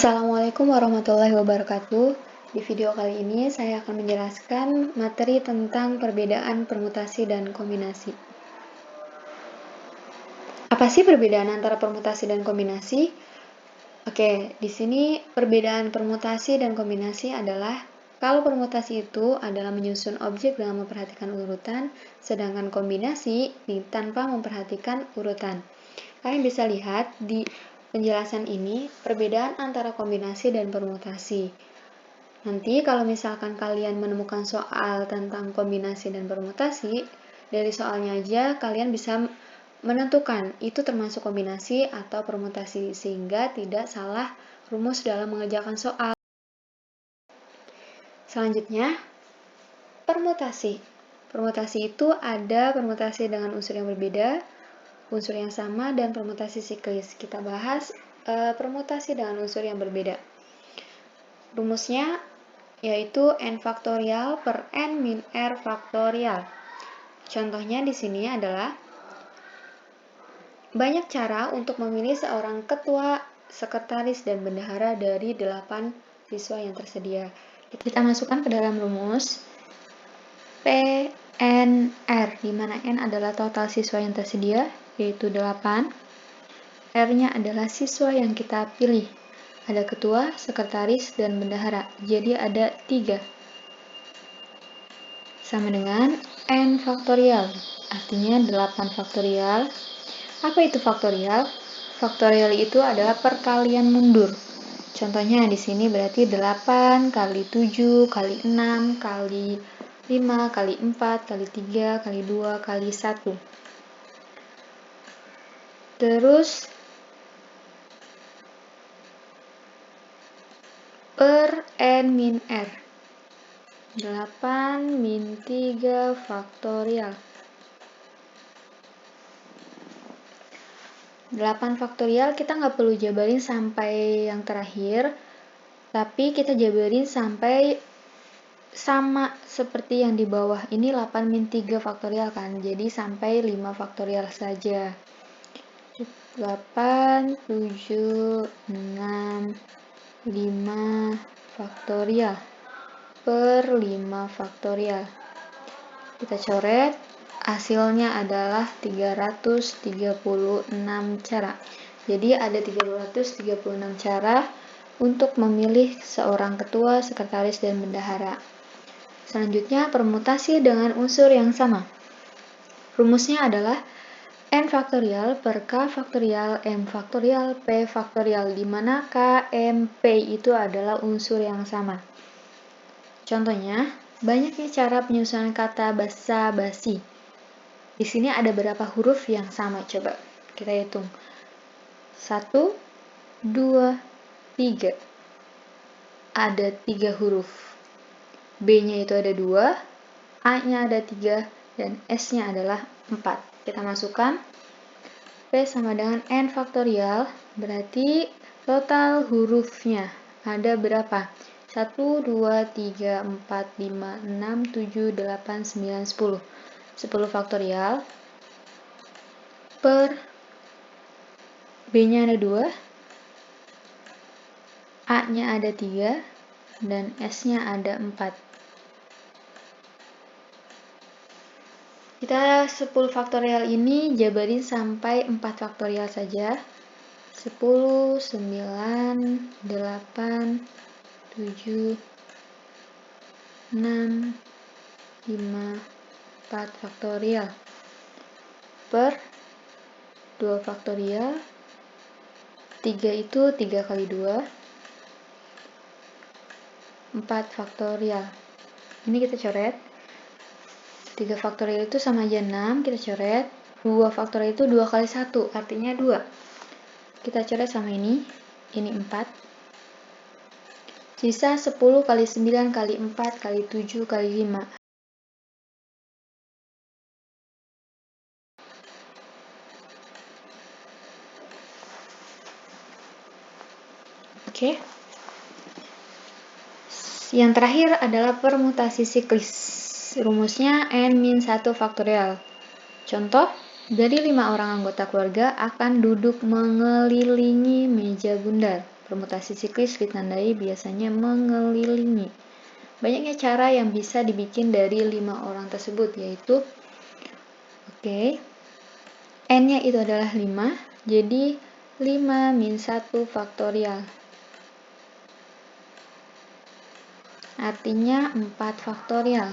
Assalamualaikum warahmatullahi wabarakatuh. Di video kali ini saya akan menjelaskan materi tentang perbedaan permutasi dan kombinasi. Apa sih perbedaan antara permutasi dan kombinasi? Oke, di sini perbedaan permutasi dan kombinasi adalah kalau permutasi itu adalah menyusun objek dengan memperhatikan urutan, sedangkan kombinasi tanpa memperhatikan urutan. Kalian bisa lihat di penjelasan ini perbedaan antara kombinasi dan permutasi. Nanti kalau misalkan kalian menemukan soal tentang kombinasi dan permutasi, dari soalnya aja kalian bisa menentukan itu termasuk kombinasi atau permutasi sehingga tidak salah rumus dalam mengerjakan soal. Selanjutnya, permutasi. Permutasi itu ada permutasi dengan unsur yang berbeda, unsur yang sama, dan permutasi siklis. Kita bahas permutasi dengan unsur yang berbeda. Rumusnya yaitu n faktorial per n min r faktorial. Contohnya di sini adalah banyak cara untuk memilih seorang ketua, sekretaris, dan bendahara dari 8 siswa yang tersedia. Kita masukkan ke dalam rumus PNR, di mana N adalah total siswa yang tersedia, yaitu 8. R-nya adalah siswa yang kita pilih. Ada ketua, sekretaris, dan bendahara. Jadi ada 3. Sama dengan N faktorial, artinya 8 faktorial. Apa itu faktorial? Faktorial itu adalah perkalian mundur. Contohnya di sini berarti 8 kali 7 kali 6 kali 5 kali 4 kali 3 kali 2 kali 1. Terus per n min r. 8 min 3 faktorial. 8 faktorial kita nggak perlu jabarin sampai yang terakhir, tapi kita jabarin sampai sama seperti yang di bawah. Ini 8 min 3 faktorial kan, jadi sampai 5 faktorial saja. 8, 7, 6, 5 faktorial per 5 faktorial. Kita coret. Hasilnya adalah 336 cara. Jadi ada 336 cara untuk memilih seorang ketua, sekretaris, dan bendahara. Selanjutnya, permutasi dengan unsur yang sama. Rumusnya adalah n faktorial per k faktorial m faktorial p faktorial, di mana k, m, p itu adalah unsur yang sama. Contohnya, banyaknya cara penyusunan kata basa-basi. Di sini ada berapa huruf yang sama? Coba kita hitung. 1, 2, 3. Ada 3 huruf. B-nya itu ada 2, A-nya ada 3, dan S-nya adalah 4. Kita masukkan. P sama dengan N faktorial, berarti total hurufnya ada berapa? 1, 2, 3, 4, 5, 6, 7, 8, 9, 10. 10 faktorial per B-nya ada 2, A-nya ada 3, dan S-nya ada 4. Kita 10 faktorial ini jabarin sampai 4 faktorial saja. 10, 9, 8, 7, 6, 5, 4 faktorial per 2 faktorial. 3 itu 3 kali 2, 4 faktorial. Ini kita coret. 3 faktorial itu sama aja 6, kita coret. 2 faktorial itu 2 kali 1, artinya 2. Kita coret sama ini 4. Sisa 10 kali 9 kali 4 kali 7 kali 5. Oke. Yang terakhir adalah permutasi siklis. Rumusnya n-1 faktorial. Contoh, dari 5 orang anggota keluarga akan duduk mengelilingi meja bundar. Permutasi siklis ditandai biasanya mengelilingi. Banyaknya cara yang bisa dibikin dari 5 orang tersebut, yaitu N-nya itu adalah 5, jadi 5 min 1 faktorial. Artinya 4 faktorial.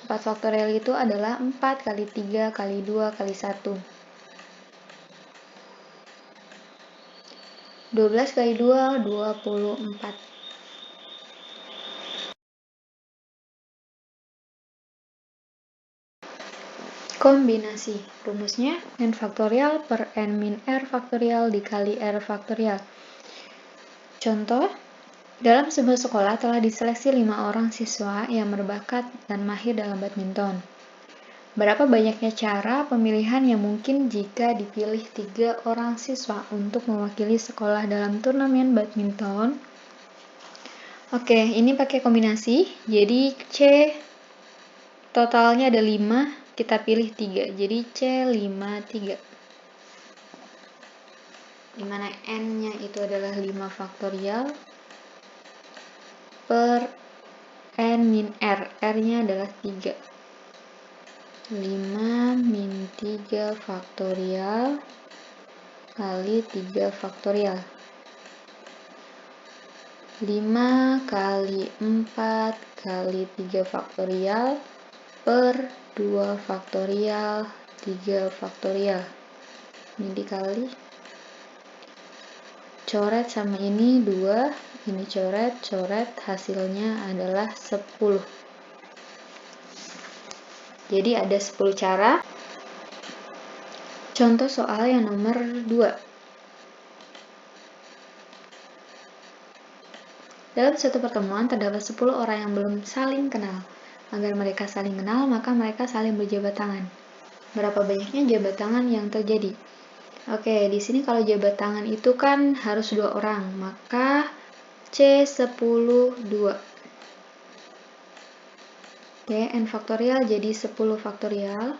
4 faktorial itu adalah 4 kali 3 kali 2 kali 1. 12 kali 2, 24. Kombinasi. Rumusnya n faktorial per n min r faktorial dikali r faktorial. Contoh, dalam sebuah sekolah telah diseleksi 5 orang siswa yang berbakat dan mahir dalam badminton. Berapa banyaknya cara pemilihan yang mungkin jika dipilih 3 orang siswa untuk mewakili sekolah dalam turnamen badminton? Oke, ini pakai kombinasi. Jadi C totalnya ada 5, kita pilih 3. Jadi C53. Dimana N-nya itu adalah 5 faktorial per N min R. R-nya adalah 3. 5 min 3 faktorial kali 3 faktorial. 5 kali 4 kali 3 faktorial per 2 faktorial 3 faktorial. Ini dikali. Coret sama ini 2, ini coret, hasilnya adalah 10. Jadi ada 10 cara. Contoh soal yang nomor 2. Dalam suatu pertemuan terdapat 10 orang yang belum saling kenal. Agar mereka saling kenal, maka mereka saling berjabat tangan. Berapa banyaknya jabat tangan yang terjadi? Oke, di sini kalau jabat tangan itu kan harus 2 orang, maka C10 2. Oke, N faktorial jadi 10 faktorial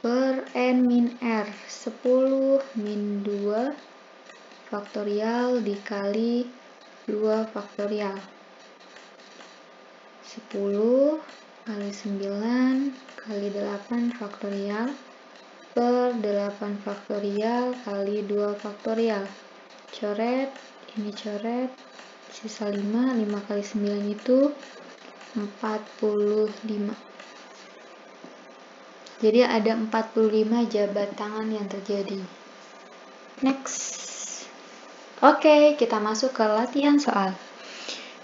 per N min R. 10 min 2 faktorial dikali 2 faktorial. 10 kali 9 kali 8 faktorial per 8 faktorial kali 2 faktorial. Coret, ini coret, sisa 5 kali 9 itu 45. Jadi ada 45 jabat tangan yang terjadi. Next. Oke, kita masuk ke latihan soal.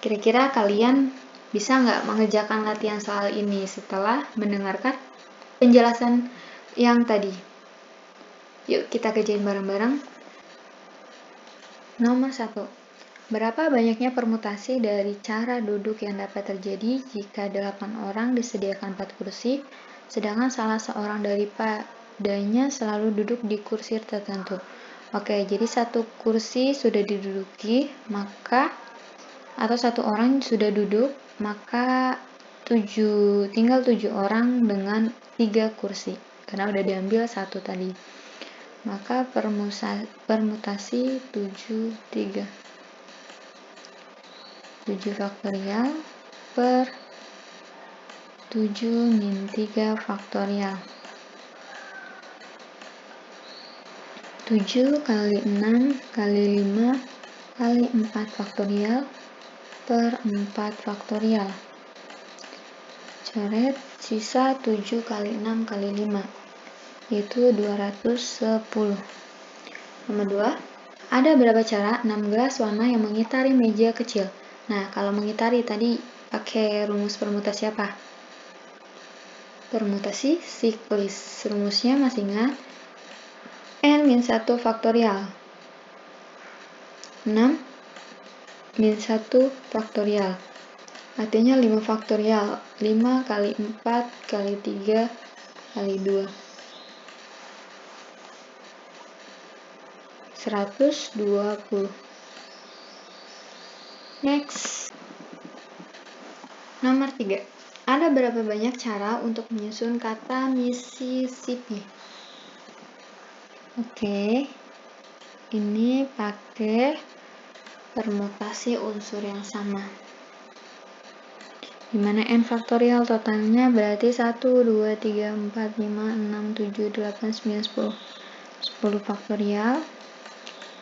Kira-kira kalian bisa nggak mengerjakan latihan soal ini setelah mendengarkan penjelasan yang tadi? Yuk kita kerjain bareng-bareng. Nomor 1. Berapa banyaknya permutasi dari cara duduk yang dapat terjadi jika 8 orang disediakan 4 kursi, sedangkan salah seorang daripadanya selalu duduk di kursi tertentu? Oke, jadi satu kursi sudah diduduki, atau satu orang sudah duduk, maka tinggal 7 orang dengan 3 kursi, karena udah diambil satu tadi. Maka permutasi 7 faktorial per 7 min 3 faktorial. 7 kali 6 kali 5 kali 4 faktorial per 4 faktorial. Coret, sisa 7 kali 6 kali 5, yaitu 210. Nomor 2. Ada berapa cara 6 gelas warna yang mengitari meja kecil? Nah, kalau mengitari tadi pakai rumus permutasi apa? Permutasi siklis. Rumusnya masih ingat? N min 1 faktorial. 6 min 1 faktorial. Artinya 5 faktorial. 5 kali 4 kali 3 kali 2. 120. Next. Nomor 3. Ada berapa banyak cara untuk menyusun kata Mississippi? Oke. ini pakai permutasi unsur yang sama. Dimana n faktorial totalnya berarti 1, 2, 3, 4, 5, 6, 7, 8, 9, 10. 10 faktorial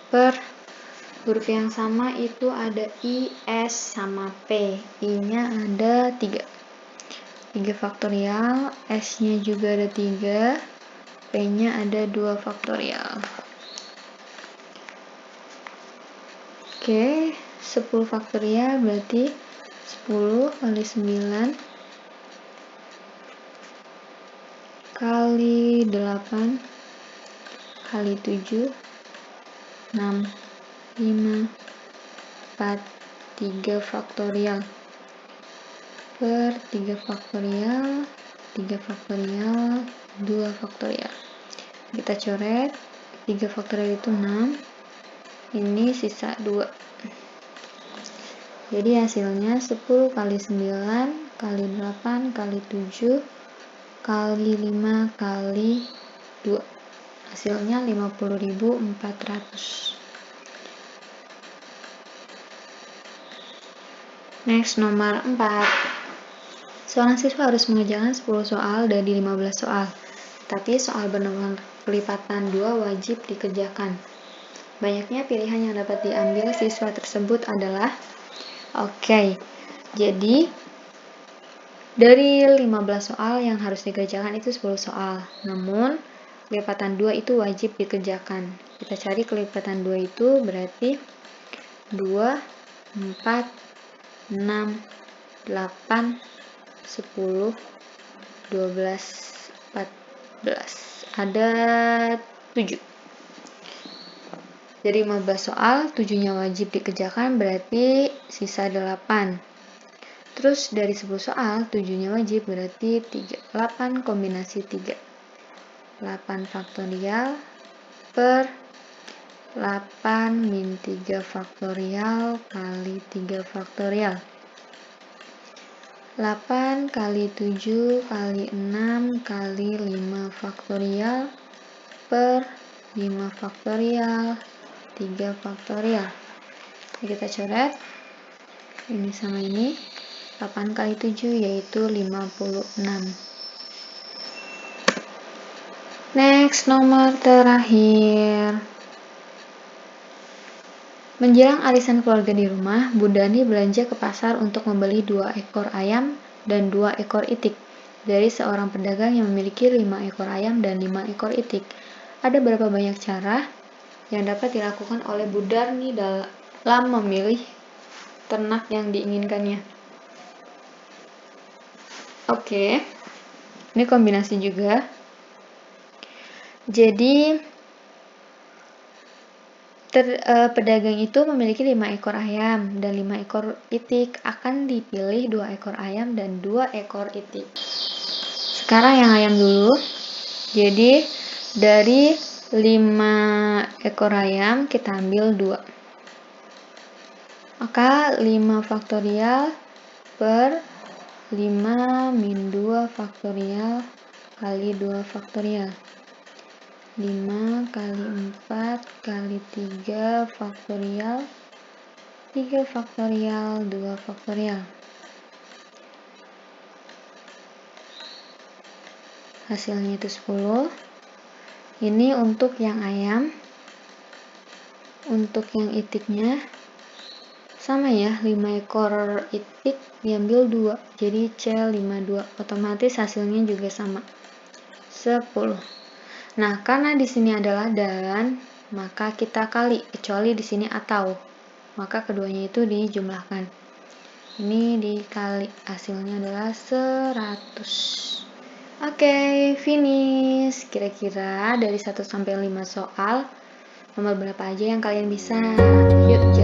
per huruf yang sama itu ada I, S, sama P. I-nya ada 3. 3 faktorial, S-nya juga ada 3, P-nya ada 2 faktorial. Oke, 10 faktorial berarti 10 kali 9 kali 8 kali 7, 6, 5, 4, 3 faktorial per 3 faktorial, 3 faktorial, 2 faktorial. Kita coret, 3 faktorial itu 6, ini sisa 2. Jadi hasilnya 10 kali 9 kali 8 kali 7 kali 5 kali 2. Hasilnya 50.400. Next, nomor 4. Seorang siswa harus mengerjakan 10 soal dari 15 soal. Tapi soal bernomor kelipatan 2 wajib dikerjakan. Banyaknya pilihan yang dapat diambil siswa tersebut adalah jadi dari 15 soal yang harus dikerjakan itu 10 soal. Namun, kelipatan 2 itu wajib dikerjakan. Kita cari kelipatan 2 itu berarti 2, 4, 6, 8, 10, 12, 14. Ada 7. Dari 15 soal, 7-nya wajib dikerjakan berarti sisa 8. Terus dari 10 soal, 7-nya wajib berarti 3. 8 kombinasi 3. 8 faktorial per 8 min 3 faktorial kali 3 faktorial. 8 kali 7 kali 6 kali 5 faktorial per 5 faktorial 3 faktorial. Kita coret. Ini sama ini. 8 kali 7 yaitu 56. Next, nomor terakhir. Menjelang arisan keluarga di rumah, Bu Dani belanja ke pasar untuk membeli 2 ekor ayam dan 2 ekor itik dari seorang pedagang yang memiliki 5 ekor ayam dan 5 ekor itik. Ada berapa banyak cara yang dapat dilakukan oleh Bu Dani dalam memilih ternak yang diinginkannya? Oke, ini kombinasi juga. Jadi pedagang itu memiliki 5 ekor ayam dan 5 ekor itik. Akan dipilih 2 ekor ayam dan 2 ekor itik. Sekarang yang ayam dulu. Jadi dari 5 ekor ayam kita ambil 2. Maka 5 faktorial per 5 min 2 faktorial kali 2 faktorial. 5 kali 4 kali 3 faktorial 3 faktorial 2 faktorial. Hasilnya itu 10. Ini untuk yang ayam. Untuk yang itiknya sama ya, 5 ekor itik diambil 2. Jadi C52. Otomatis hasilnya juga sama. 10. Nah, karena di sini adalah dan, maka kita kali, kecuali di sini atau. Maka keduanya itu dijumlahkan. Ini dikali, hasilnya adalah 100. Oke, finish. Kira-kira dari 1 sampai 5 soal, nomor berapa aja yang kalian bisa? Yuk.